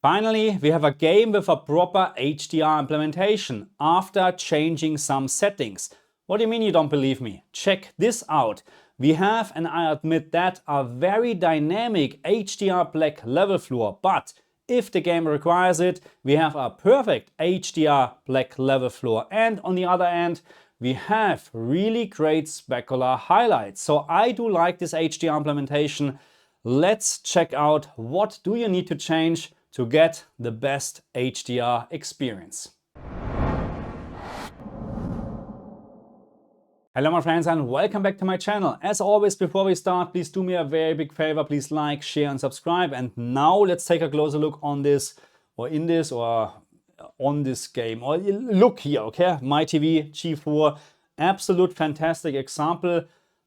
Finally, we have a game with a proper HDR implementation after changing some settings. What do you mean you don't believe me? Check this out. We have, and I admit that, a very dynamic HDR black level floor, but if the game requires it, we have a perfect HDR black level floor. And on the other end, we have really great specular highlights. So I do like this HDR implementation. Let's check out what do you need to change to get the best HDR experience. Hello my friends and welcome back to my channel. As always, before we start, please do me a very big favor. Please like, share and subscribe. And now let's take a closer look on this on this game. Or look here, okay? MyTV G4, absolute fantastic example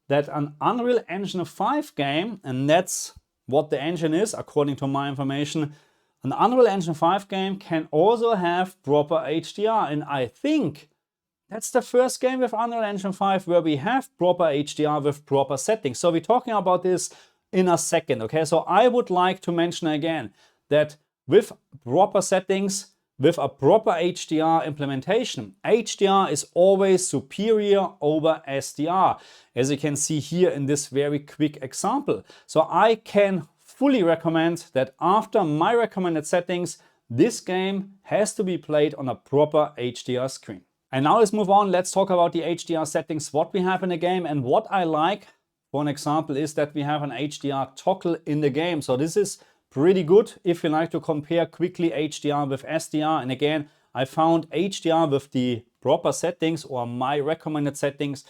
that an Unreal Engine 5 game, and that's what the engine is according to my information, an Unreal Engine 5 game can also have proper HDR, and I think that's the first game with Unreal Engine 5 where we have proper HDR with proper settings. So we're talking about this in a second, okay? So I would like to mention again that with proper settings, with a proper HDR implementation, HDR is always superior over SDR, as you can see here in this very quick example. So I can fully recommend that after my recommended settings, this game has to be played on a proper HDR screen. And now let's move on. Let's talk about the HDR settings, what we have in the game. And what I like, for an example, is that we have an HDR toggle in the game. So this is pretty good if you like to compare quickly HDR with SDR. And again, I found HDR with the proper settings or my recommended settings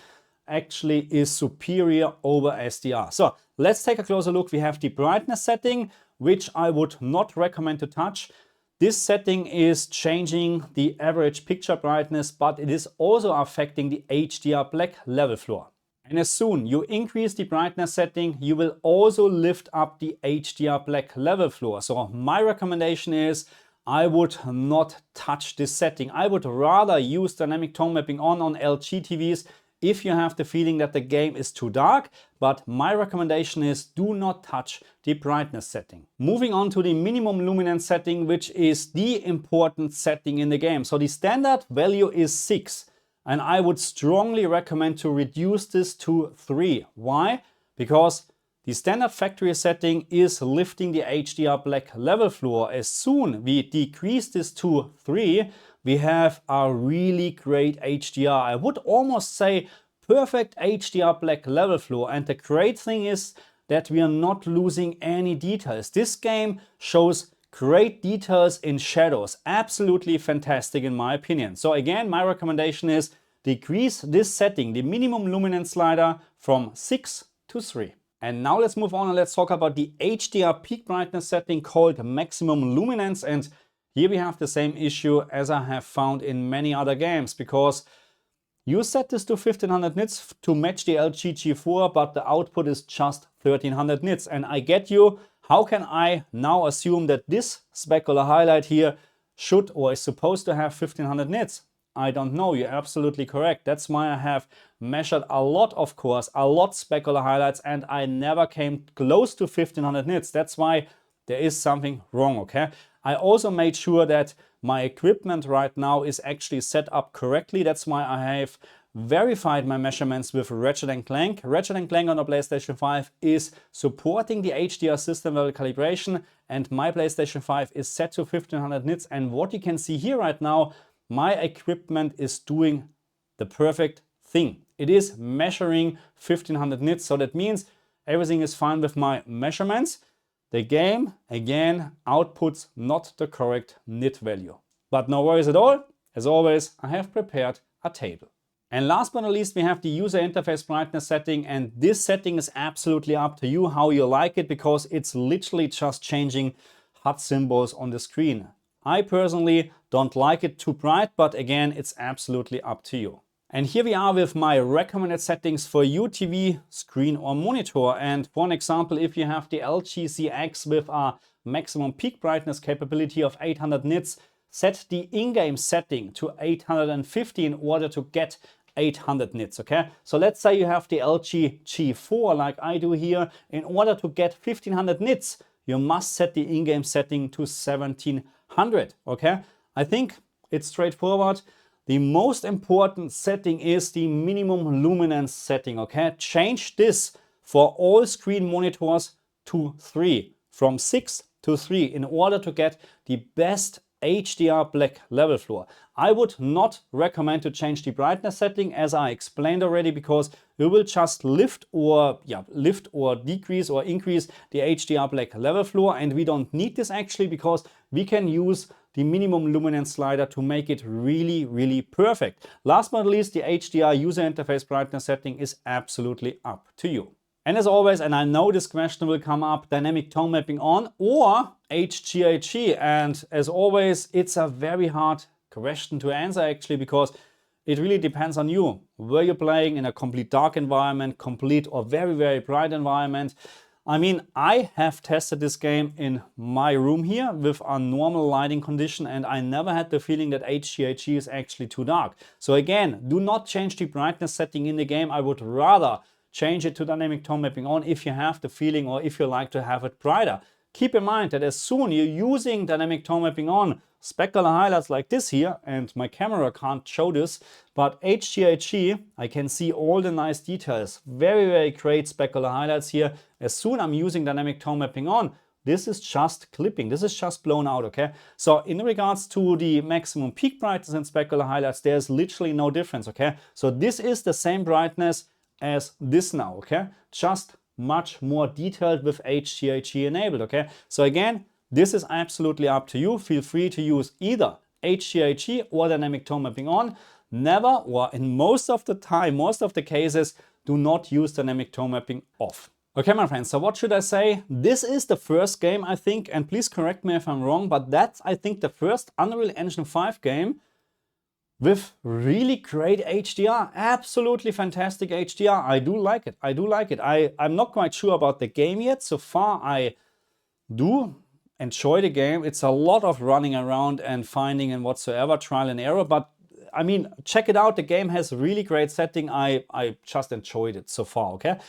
actually is superior over SDR. So let's take a closer look. We have the brightness setting, which I would not recommend to touch. This setting is changing the average picture brightness, but it is also affecting the HDR black level floor. And as soon you increase the brightness setting, you will also lift up the HDR black level floor. So my recommendation is I would not touch this setting. I would rather use dynamic tone mapping on LG TVs if you have the feeling that the game is too dark, but my recommendation is do not touch the brightness setting. Moving on to the minimum luminance setting, which is the important setting in the game. So the standard value is 6, and I would strongly recommend to reduce this to 3. Why? Because the standard factory setting is lifting the HDR black level floor. As soon we decrease this to 3, we have a really great HDR. I would almost say perfect HDR black level floor. And the great thing is that we are not losing any details. This game shows great details in shadows. Absolutely fantastic in my opinion. So again, my recommendation is decrease this setting, the minimum luminance slider, from 6 to 3. And now let's move on and let's talk about the HDR peak brightness setting called maximum luminance. And here we have the same issue as I have found in many other games, because you set this to 1500 nits to match the LG G4, but the output is just 1300 nits. And I get you, how can I now assume that this specular highlight here should or is supposed to have 1500 nits? I don't know, you're absolutely correct. That's why I have measured a lot, of course, a lot specular highlights, and I never came close to 1500 nits. That's why there is something wrong, okay? I also made sure that my equipment right now is actually set up correctly. That's why I have verified my measurements with Ratchet & Clank. Ratchet & Clank on the PlayStation 5 is supporting the HDR system level calibration, and my PlayStation 5 is set to 1500 nits. And what you can see here right now, my equipment is doing the perfect thing. It is measuring 1500 nits, so that means everything is fine with my measurements. The game, again, outputs not the correct nit value. But no worries at all. As always, I have prepared a table. And last but not least, we have the user interface brightness setting. And this setting is absolutely up to you how you like it, because it's literally just changing HUD symbols on the screen. I personally don't like it too bright, but again, it's absolutely up to you. And here we are with my recommended settings for your TV screen or monitor. And for an example, if you have the LG CX with a maximum peak brightness capability of 800 nits, set the in-game setting to 850 in order to get 800 nits, okay? So let's say you have the LG G4 like I do here. In order to get 1500 nits, you must set the in-game setting to 1700, okay? I think it's straightforward. The most important setting is the minimum luminance setting, okay? Change this for all screen monitors to 3, from 6 to 3, in order to get the best HDR black level floor. I would not recommend to change the brightness setting, as I explained already, because you will just lift or decrease or increase the HDR black level floor, and we don't need this actually, because we can use the minimum luminance slider to make it really, really perfect. Last but not least, the HDR user interface brightness setting is absolutely up to you. And as always, and I know this question will come up, dynamic tone mapping on or HGHG. And as always, it's a very hard question to answer actually, because it really depends on you. Were you playing in a complete dark environment, complete or very, very bright environment? I mean, I have tested this game in my room here with a normal lighting condition, and I never had the feeling that HGHG is actually too dark. So again, do not change the brightness setting in the game. I would rather change it to dynamic tone mapping on if you have the feeling or if you like to have it brighter. Keep in mind that as soon you're using dynamic tone mapping on, specular highlights like this here, and my camera can't show this, but HGHG, I can see all the nice details. Very, very great specular highlights here. As soon I'm using dynamic tone mapping on, this is just clipping, this is just blown out, okay? So in regards to the maximum peak brightness and specular highlights, there's literally no difference, okay? So this is the same brightness as this now, okay? Just much more detailed with HGHG enabled, okay? So again, this is absolutely up to you. Feel free to use either HGHG or dynamic tone mapping on. Never, or in most of the time, most of the cases, do not use dynamic tone mapping off. Okay, my friends, so what should I say? This is the first game, I think, and please correct me if I'm wrong, but that's, I think, the first Unreal Engine 5 game with really great HDR, absolutely fantastic HDR. I do like it, I do like it. I'm not quite sure about the game yet. So far, I do enjoy the game. It's a lot of running around and finding and whatsoever, trial and error. But I mean, check it out. The game has really great setting. I just enjoyed it so far, okay?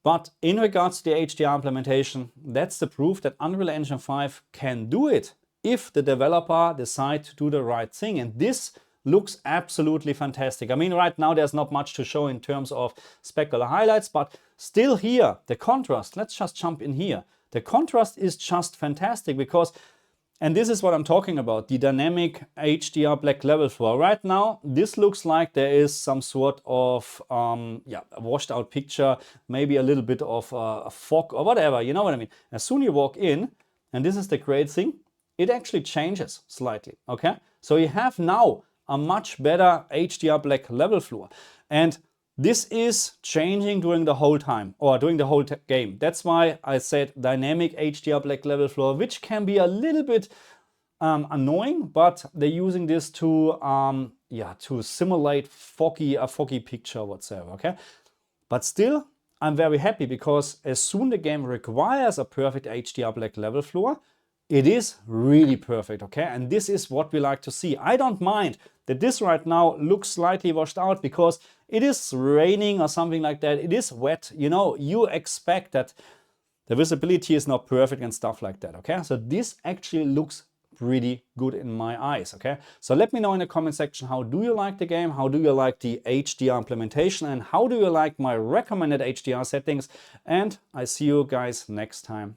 But in regards to the HDR implementation, that's the proof that Unreal Engine 5 can do it if the developer decides to do the right thing. And this looks absolutely fantastic. I mean, right now there's not much to show in terms of specular highlights, but still here, the contrast, let's just jump in here. The contrast is just fantastic because, and this is what I'm talking about, the dynamic HDR black level floor. Right now, this looks like there is some sort of a washed out picture, maybe a little bit of a fog or whatever, you know what I mean? As soon as you walk in, and this is the great thing, it actually changes slightly, okay? So you have now a much better HDR black level floor. And this is changing during the whole time, or during the whole game. That's why I said dynamic HDR black level floor, which can be a little bit annoying, but they're using this to simulate a foggy picture whatsoever, okay? But still, I'm very happy because as soon the game requires a perfect HDR black level floor, it is really perfect, okay? And this is what we like to see. I don't mind that this right now looks slightly washed out because it is raining or something like that. It is wet, you know, you expect that the visibility is not perfect and stuff like that, okay? So this actually looks pretty good in my eyes, okay? So let me know in the comment section, how do you like the game? How do you like the HDR implementation? And how do you like my recommended HDR settings? And I see you guys next time.